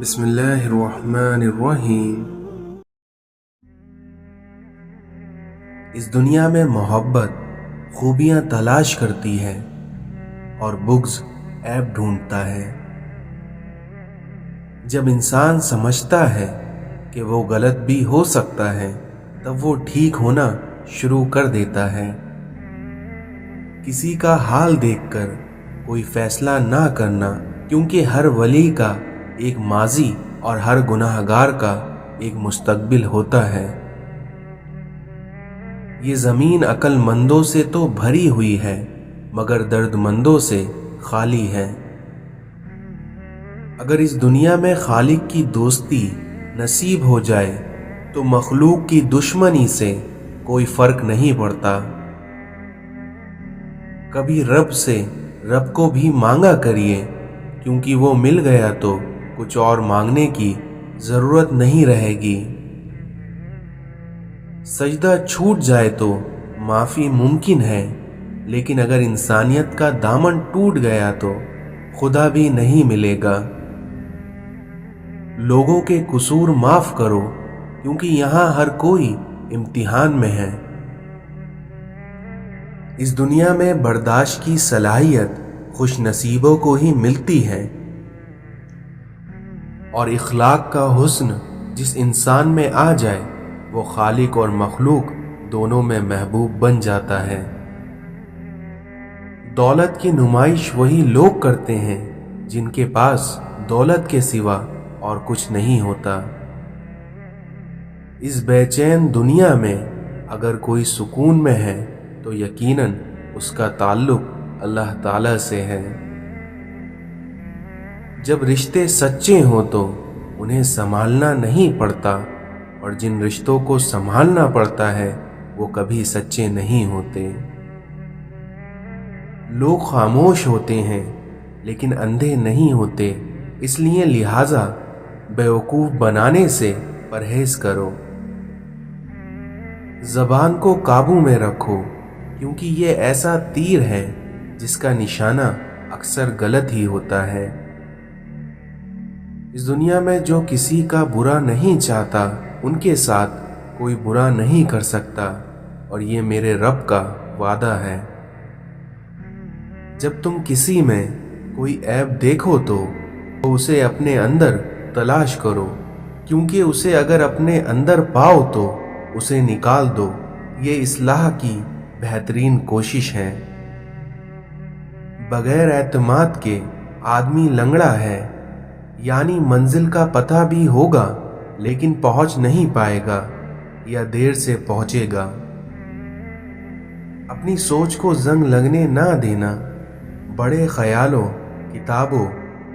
بسم اللہ الرحمن الرحیم۔ اس دنیا میں محبت خوبیاں تلاش کرتی ہے اور بغض عیب ڈھونڈتا ہے۔ جب انسان سمجھتا ہے کہ وہ غلط بھی ہو سکتا ہے تب وہ ٹھیک ہونا شروع کر دیتا ہے۔ کسی کا حال دیکھ کر کوئی فیصلہ نہ کرنا، کیونکہ ہر ولی کا ایک ماضی اور ہر گناہ گار کا ایک مستقبل ہوتا ہے۔ یہ زمین عقل مندوں سے تو بھری ہوئی ہے مگر درد مندوں سے خالی ہے۔ اگر اس دنیا میں خالق کی دوستی نصیب ہو جائے تو مخلوق کی دشمنی سے کوئی فرق نہیں پڑتا۔ کبھی رب سے رب کو بھی مانگا کریے، کیونکہ وہ مل گیا تو کچھ اور مانگنے کی ضرورت نہیں رہے گی۔ سجدہ چھوٹ جائے تو معافی ممکن ہے، لیکن اگر انسانیت کا دامن ٹوٹ گیا تو خدا بھی نہیں ملے گا۔ لوگوں کے قصور معاف کرو، کیونکہ یہاں ہر کوئی امتحان میں ہے۔ اس دنیا میں برداشت کی صلاحیت خوش نصیبوں کو ہی ملتی ہے، اور اخلاق کا حسن جس انسان میں آ جائے وہ خالق اور مخلوق دونوں میں محبوب بن جاتا ہے۔ دولت کی نمائش وہی لوگ کرتے ہیں جن کے پاس دولت کے سوا اور کچھ نہیں ہوتا۔ اس بے چین دنیا میں اگر کوئی سکون میں ہے تو یقیناً اس کا تعلق اللہ تعالی سے ہے۔ جب رشتے سچے ہوں تو انہیں سنبھالنا نہیں پڑتا، اور جن رشتوں کو سنبھالنا پڑتا ہے وہ کبھی سچے نہیں ہوتے۔ لوگ خاموش ہوتے ہیں لیکن اندھے نہیں ہوتے، اس لیے لہٰذا بیوقوف بنانے سے پرہیز کرو۔ زبان کو قابو میں رکھو، کیونکہ یہ ایسا تیر ہے جس کا نشانہ اکثر غلط ہی ہوتا ہے۔ اس دنیا میں جو کسی کا برا نہیں چاہتا ان کے ساتھ کوئی برا نہیں کر سکتا، اور یہ میرے رب کا وعدہ ہے۔ جب تم کسی میں کوئی عیب دیکھو تو اسے اپنے اندر تلاش کرو، کیونکہ اسے اگر اپنے اندر پاؤ تو اسے نکال دو۔ یہ اصلاح کی بہترین کوشش ہے۔ بغیر اعتماد کے آدمی لنگڑا ہے، یعنی منزل کا پتہ بھی ہوگا لیکن پہنچ نہیں پائے گا یا دیر سے پہنچے گا۔ اپنی سوچ کو زنگ لگنے نہ دینا، بڑے خیالوں، کتابوں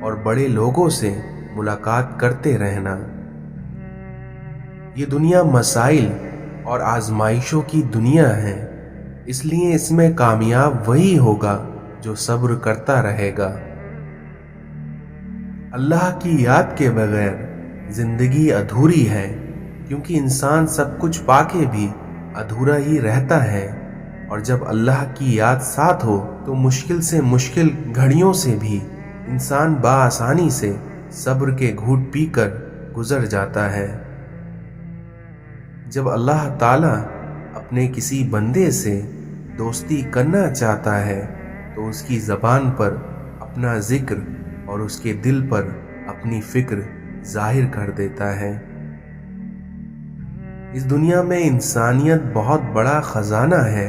اور بڑے لوگوں سے ملاقات کرتے رہنا۔ یہ دنیا مسائل اور آزمائشوں کی دنیا ہے، اس لیے اس میں کامیاب وہی ہوگا جو صبر کرتا رہے گا۔ اللہ کی یاد کے بغیر زندگی ادھوری ہے، کیونکہ انسان سب کچھ پا کے بھی ادھورا ہی رہتا ہے، اور جب اللہ کی یاد ساتھ ہو تو مشکل سے مشکل گھڑیوں سے بھی انسان بآسانی سے صبر کے گھونٹ پی کر گزر جاتا ہے۔ جب اللہ تعالیٰ اپنے کسی بندے سے دوستی کرنا چاہتا ہے تو اس کی زبان پر اپنا ذکر اور اس کے دل پر اپنی فکر ظاہر کر دیتا ہے۔ اس دنیا میں انسانیت بہت بڑا خزانہ ہے،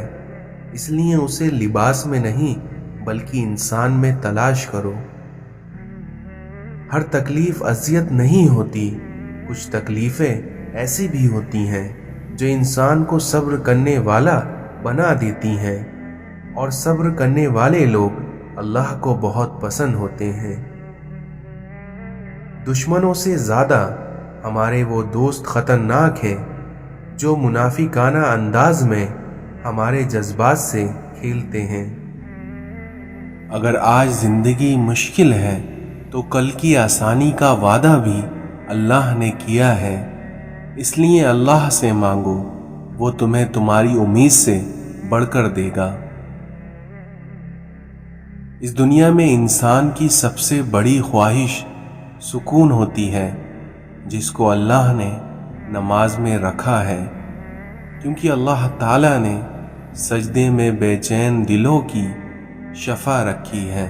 اس لیے اسے لباس میں نہیں بلکہ انسان میں تلاش کرو۔ ہر تکلیف اذیت نہیں ہوتی، کچھ تکلیفیں ایسی بھی ہوتی ہیں جو انسان کو صبر کرنے والا بنا دیتی ہیں، اور صبر کرنے والے لوگ اللہ کو بہت پسند ہوتے ہیں۔ دشمنوں سے زیادہ ہمارے وہ دوست خطرناک ہیں جو منافقانہ انداز میں ہمارے جذبات سے کھیلتے ہیں۔ اگر آج زندگی مشکل ہے تو کل کی آسانی کا وعدہ بھی اللہ نے کیا ہے، اس لیے اللہ سے مانگو، وہ تمہیں تمہاری امید سے بڑھ کر دے گا۔ اس دنیا میں انسان کی سب سے بڑی خواہش سکون ہوتی ہے جس کو اللہ نے نماز میں رکھا ہے، کیونکہ اللہ تعالیٰ نے سجدے میں بے چین دلوں کی شفا رکھی ہے۔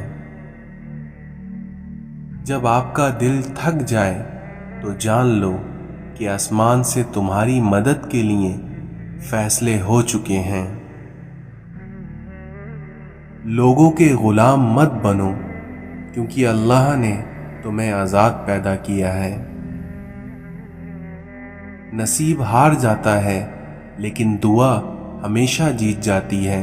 جب آپ کا دل تھک جائے تو جان لو کہ آسمان سے تمہاری مدد کے لیے فیصلے ہو چکے ہیں۔ لوگوں کے غلام مت بنو، کیونکہ اللہ نے تمہیں آزاد پیدا کیا ہے۔ نصیب ہار جاتا ہے لیکن دعا ہمیشہ جیت جاتی ہے،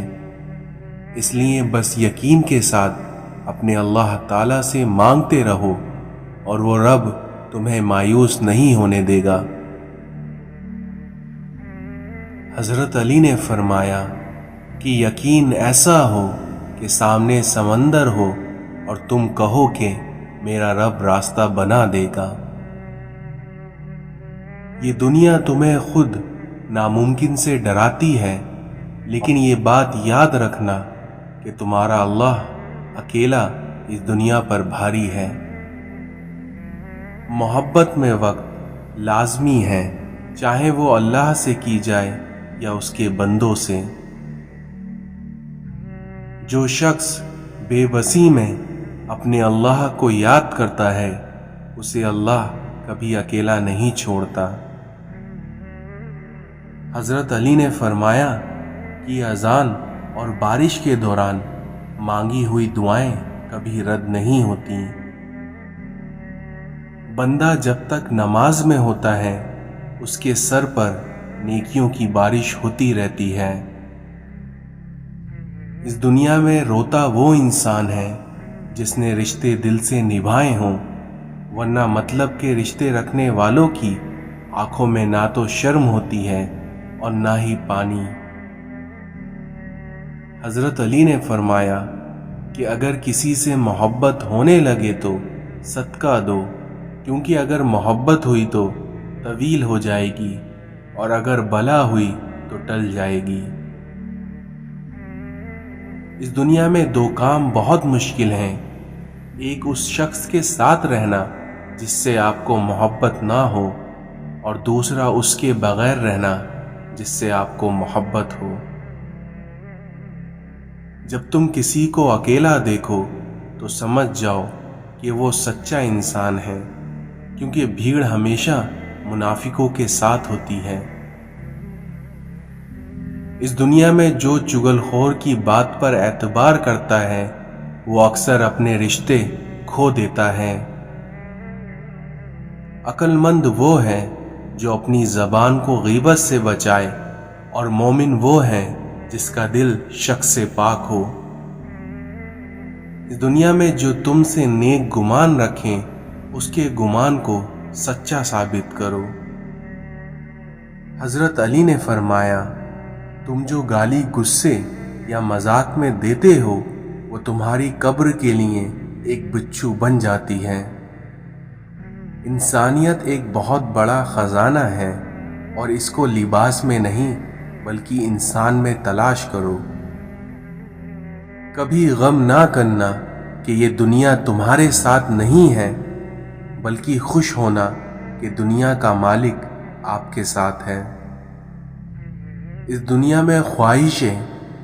اس لیے بس یقین کے ساتھ اپنے اللہ تعالیٰ سے مانگتے رہو اور وہ رب تمہیں مایوس نہیں ہونے دے گا۔ حضرت علی نے فرمایا کہ یقین ایسا ہو کہ سامنے سمندر ہو اور تم کہو کہ میرا رب راستہ بنا دے گا۔ یہ دنیا تمہیں خود ناممکن سے ڈراتی ہے، لیکن یہ بات یاد رکھنا کہ تمہارا اللہ اکیلا اس دنیا پر بھاری ہے۔ محبت میں وقت لازمی ہے، چاہے وہ اللہ سے کی جائے یا اس کے بندوں سے۔ جو شخص بے بسی میں اپنے اللہ کو یاد کرتا ہے اسے اللہ کبھی اکیلا نہیں چھوڑتا۔ حضرت علی نے فرمایا کہ اذان اور بارش کے دوران مانگی ہوئی دعائیں کبھی رد نہیں ہوتی۔ بندہ جب تک نماز میں ہوتا ہے اس کے سر پر نیکیوں کی بارش ہوتی رہتی ہے۔ اس دنیا میں روتا وہ انسان ہے جس نے رشتے دل سے نبھائے ہوں، ورنہ مطلب کے رشتے رکھنے والوں کی آنکھوں میں نہ تو شرم ہوتی ہے اور نہ ہی پانی۔ حضرت علی نے فرمایا کہ اگر کسی سے محبت ہونے لگے تو صدقہ دو، کیونکہ اگر محبت ہوئی تو طویل ہو جائے گی اور اگر بلا ہوئی تو ٹل جائے گی۔ اس دنیا میں دو کام بہت مشکل ہیں، ایک اس شخص کے ساتھ رہنا جس سے آپ کو محبت نہ ہو، اور دوسرا اس کے بغیر رہنا جس سے آپ کو محبت ہو۔ جب تم کسی کو اکیلا دیکھو تو سمجھ جاؤ کہ وہ سچا انسان ہے، کیونکہ بھیڑ ہمیشہ منافقوں کے ساتھ ہوتی ہے۔ اس دنیا میں جو چغل خور کی بات پر اعتبار کرتا ہے وہ اکثر اپنے رشتے کھو دیتا ہے۔ عقل مند وہ ہے جو اپنی زبان کو غیبت سے بچائے، اور مومن وہ ہے جس کا دل شک سے پاک ہو۔ اس دنیا میں جو تم سے نیک گمان رکھیں اس کے گمان کو سچا ثابت کرو۔ حضرت علی نے فرمایا تم جو گالی غصے یا مذاق میں دیتے ہو وہ تمہاری قبر کے لیے ایک بچھو بن جاتی ہے۔ انسانیت ایک بہت بڑا خزانہ ہے اور اس کو لباس میں نہیں بلکہ انسان میں تلاش کرو۔ کبھی غم نہ کرنا کہ یہ دنیا تمہارے ساتھ نہیں ہے، بلکہ خوش ہونا کہ دنیا کا مالک آپ کے ساتھ ہے۔ اس دنیا میں خواہشیں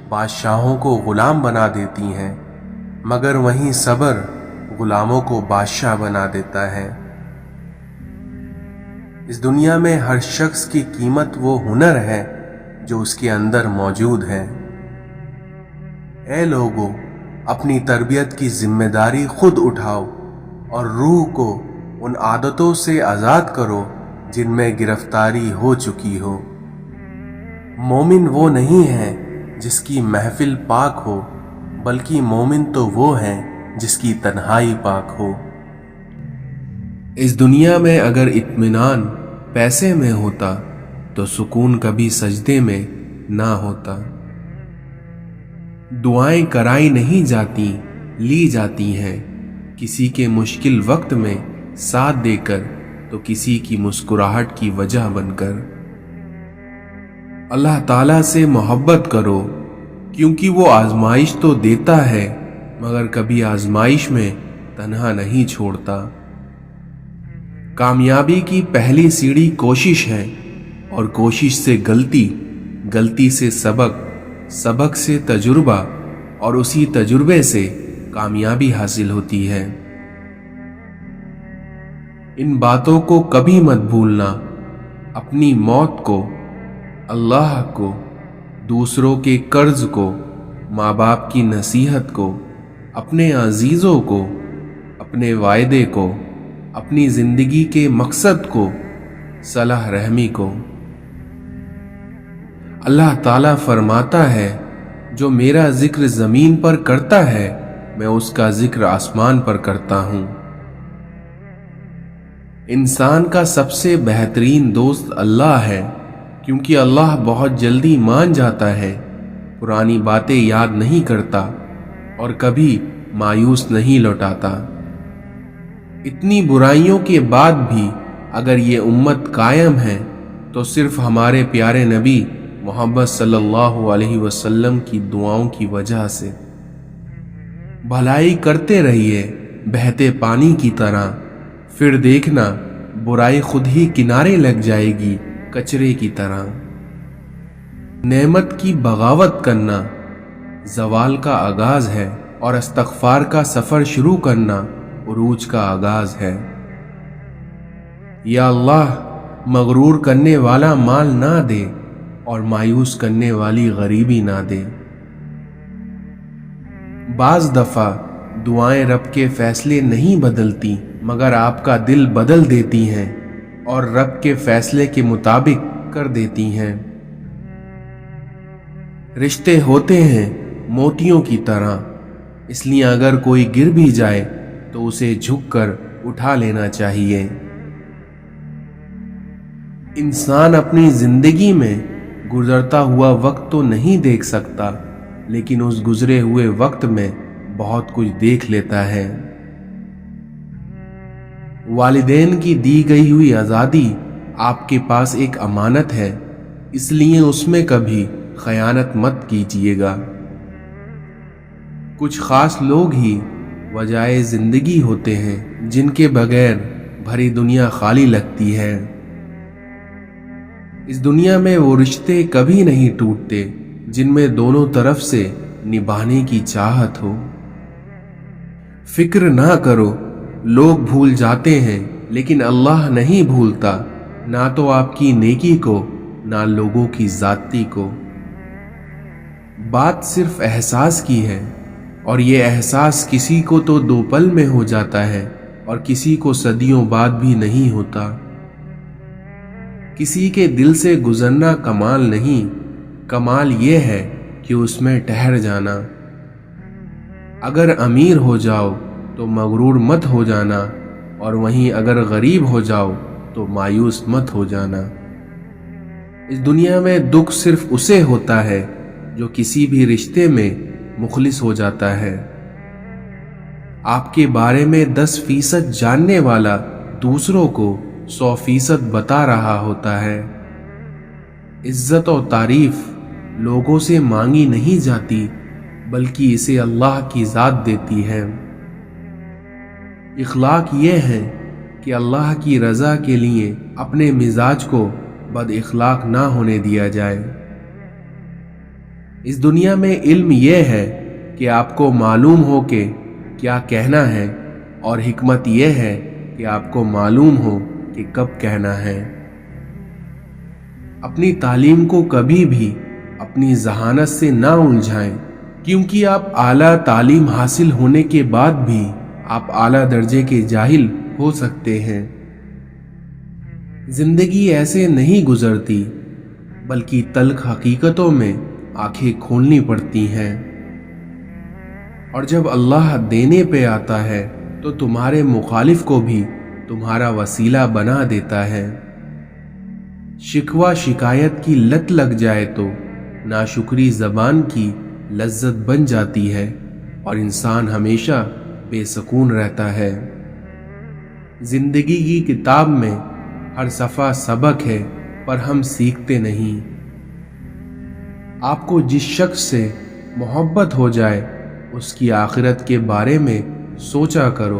بادشاہوں کو غلام بنا دیتی ہیں، مگر وہیں صبر غلاموں کو بادشاہ بنا دیتا ہے۔ اس دنیا میں ہر شخص کی قیمت وہ ہنر ہے جو اس کے اندر موجود ہے۔ اے لوگو، اپنی تربیت کی ذمہ داری خود اٹھاؤ اور روح کو ان عادتوں سے آزاد کرو جن میں گرفتاری ہو چکی ہو۔ مومن وہ نہیں ہے جس کی محفل پاک ہو، بلکہ مومن تو وہ ہے جس کی تنہائی پاک ہو۔ اس دنیا میں اگر اطمینان پیسے میں ہوتا تو سکون کبھی سجدے میں نہ ہوتا۔ دعائیں کرائی نہیں جاتی، لی جاتی ہیں، کسی کے مشکل وقت میں ساتھ دے کر تو کسی کی مسکراہٹ کی وجہ بن کر۔ اللہ تعالیٰ سے محبت کرو، کیونکہ وہ آزمائش تو دیتا ہے مگر کبھی آزمائش میں تنہا نہیں چھوڑتا۔ کامیابی کی پہلی سیڑھی کوشش ہے، اور کوشش سے غلطی، غلطی سے سبق، سبق سے تجربہ، اور اسی تجربے سے کامیابی حاصل ہوتی ہے۔ ان باتوں کو کبھی مت بھولنا، اپنی موت کو، اللہ کو، دوسروں کے قرض کو، ماں باپ کی نصیحت کو، اپنے عزیزوں کو، اپنے وعدے کو، اپنی زندگی کے مقصد کو، صلح رحمی کو۔ اللہ تعالیٰ فرماتا ہے، جو میرا ذکر زمین پر کرتا ہے میں اس کا ذکر آسمان پر کرتا ہوں۔ انسان کا سب سے بہترین دوست اللہ ہے، کیونکہ اللہ بہت جلدی مان جاتا ہے، پرانی باتیں یاد نہیں کرتا اور کبھی مایوس نہیں لوٹاتا۔ اتنی برائیوں کے بعد بھی اگر یہ امت قائم ہے تو صرف ہمارے پیارے نبی محمد صلی اللہ علیہ وسلم کی دعاؤں کی وجہ سے۔ بھلائی کرتے رہیے بہتے پانی کی طرح، پھر دیکھنا برائی خود ہی کنارے لگ جائے گی کچرے کی طرح۔ نعمت کی بغاوت کرنا زوال کا آغاز ہے، اور استغفار کا سفر شروع کرنا عروج کا آغاز ہے۔ یا اللہ، مغرور کرنے والا مال نہ دے اور مایوس کرنے والی غریبی نہ دے۔ بعض دفعہ دعائیں رب کے فیصلے نہیں بدلتی، مگر آپ کا دل بدل دیتی ہیں اور رب کے فیصلے کے مطابق کر دیتی ہیں۔ رشتے ہوتے ہیں موتیوں کی طرح، اس لیے اگر کوئی گر بھی جائے تو اسے جھک کر اٹھا لینا چاہیے۔ انسان اپنی زندگی میں گزرتا ہوا وقت تو نہیں دیکھ سکتا، لیکن اس گزرے ہوئے وقت میں بہت کچھ دیکھ لیتا ہے۔ والدین کی دی گئی ہوئی آزادی آپ کے پاس ایک امانت ہے، اس لیے اس میں کبھی خیانت مت کیجیے گا۔ کچھ خاص لوگ ہی وجائے زندگی ہوتے ہیں جن کے بغیر بھری دنیا خالی لگتی ہے۔ اس دنیا میں وہ رشتے کبھی نہیں ٹوٹتے جن میں دونوں طرف سے نبھانے کی چاہت ہو۔ فکر نہ کرو، لوگ بھول جاتے ہیں لیکن اللہ نہیں بھولتا، نہ تو آپ کی نیکی کو نہ لوگوں کی ذاتی کو۔ بات صرف احساس کی ہے، اور یہ احساس کسی کو تو 2 پل میں ہو جاتا ہے اور کسی کو صدیوں بعد بھی نہیں ہوتا۔ کسی کے دل سے گزرنا کمال نہیں، کمال یہ ہے کہ اس میں ٹھہر جانا۔ اگر امیر ہو جاؤ تو مغرور مت ہو جانا، اور وہیں اگر غریب ہو جاؤ تو مایوس مت ہو جانا۔ اس دنیا میں دکھ صرف اسے ہوتا ہے جو کسی بھی رشتے میں مخلص ہو جاتا ہے۔ آپ کے بارے میں 10% جاننے والا دوسروں کو 100% بتا رہا ہوتا ہے۔ عزت و تعریف لوگوں سے مانگی نہیں جاتی، بلکہ اسے اللہ کی ذات دیتی ہے۔ اخلاق یہ ہے کہ اللہ کی رضا کے لیے اپنے مزاج کو بد اخلاق نہ ہونے دیا جائے۔ اس دنیا میں علم یہ ہے کہ آپ کو معلوم ہو کہ کیا کہنا ہے، اور حکمت یہ ہے کہ آپ کو معلوم ہو کہ کب کہنا ہے۔ اپنی تعلیم کو کبھی بھی اپنی ذہانت سے نہ الجھائیں، کیونکہ آپ اعلیٰ تعلیم حاصل ہونے کے بعد بھی آپ اعلیٰ درجے کے جاہل ہو سکتے ہیں۔ زندگی ایسے نہیں گزرتی، بلکہ تلخ حقیقتوں میں آنکھیں کھولنی پڑتی ہیں، اور جب اللہ دینے پہ آتا ہے تو تمہارے مخالف کو بھی تمہارا وسیلہ بنا دیتا ہے۔ شکوہ شکایت کی لت لگ جائے تو ناشکری زبان کی لذت بن جاتی ہے، اور انسان ہمیشہ بے سکون رہتا ہے۔ زندگی کی کتاب میں ہر صفحہ سبق ہے، پر ہم سیکھتے نہیں۔ آپ کو جس شخص سے محبت ہو جائے اس کی آخرت کے بارے میں سوچا کرو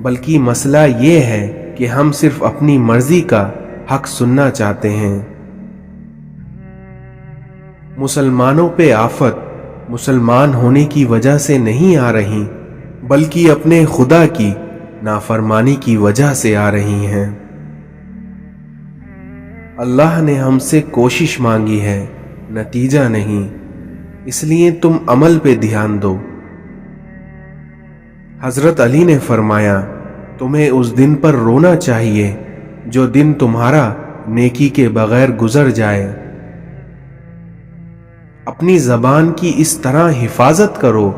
بلکہ مسئلہ یہ ہے کہ ہم صرف اپنی مرضی کا حق سننا چاہتے ہیں۔ مسلمانوں پہ آفت مسلمان ہونے کی وجہ سے نہیں آ رہی، بلکہ اپنے خدا کی نافرمانی کی وجہ سے آ رہی ہیں۔ اللہ نے ہم سے کوشش مانگی ہے، نتیجہ نہیں، اس لیے تم عمل پہ دھیان دو۔ حضرت علی نے فرمایا، تمہیں اس دن پر رونا چاہیے جو دن تمہارا نیکی کے بغیر گزر جائے۔ اپنی زبان کی اس طرح حفاظت کرو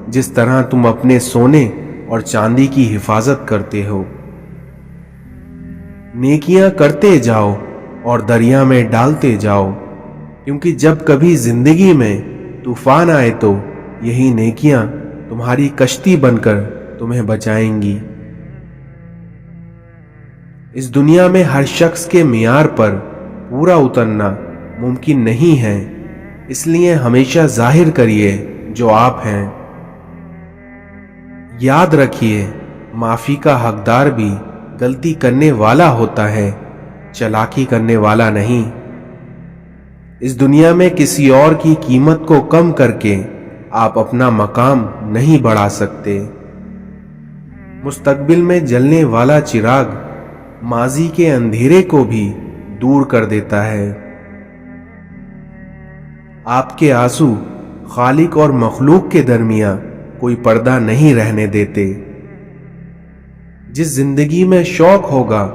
جس طرح تم اپنے سونے اور چاندی کی حفاظت کرتے ہو۔ نیکیاں کرتے جاؤ اور دریا میں ڈالتے جاؤ، کیونکہ جب کبھی زندگی میں طوفان آئے تو یہی نیکیاں تمہاری کشتی بن کر تمہیں بچائیں گی۔ اس دنیا میں ہر شخص کے معیار پر پورا اترنا ممکن نہیں ہے، اس لیے ہمیشہ ظاہر کریے جو آپ ہیں۔ یاد رکھیے، معافی کا حقدار بھی غلطی کرنے والا ہوتا ہے، چالاکی کرنے والا نہیں۔ اس دنیا میں کسی اور کی قیمت کو کم کر کے آپ اپنا مقام نہیں بڑھا سکتے۔ مستقبل میں جلنے والا چراغ ماضی کے اندھیرے کو بھی دور کر دیتا ہے۔ آپ کے آنسو خالق اور مخلوق کے درمیان کوئی پردہ نہیں رہنے دیتے۔ جس زندگی میں شوق ہوگا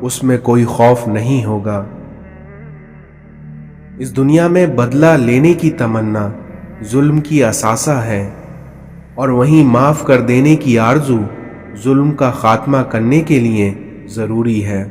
اس میں کوئی خوف نہیں ہوگا۔ اس دنیا میں بدلہ لینے کی تمنا ظلم کی اثاثہ ہے، اور وہیں معاف کر دینے کی آرزو ظلم کا خاتمہ کرنے کے لیے ضروری ہے۔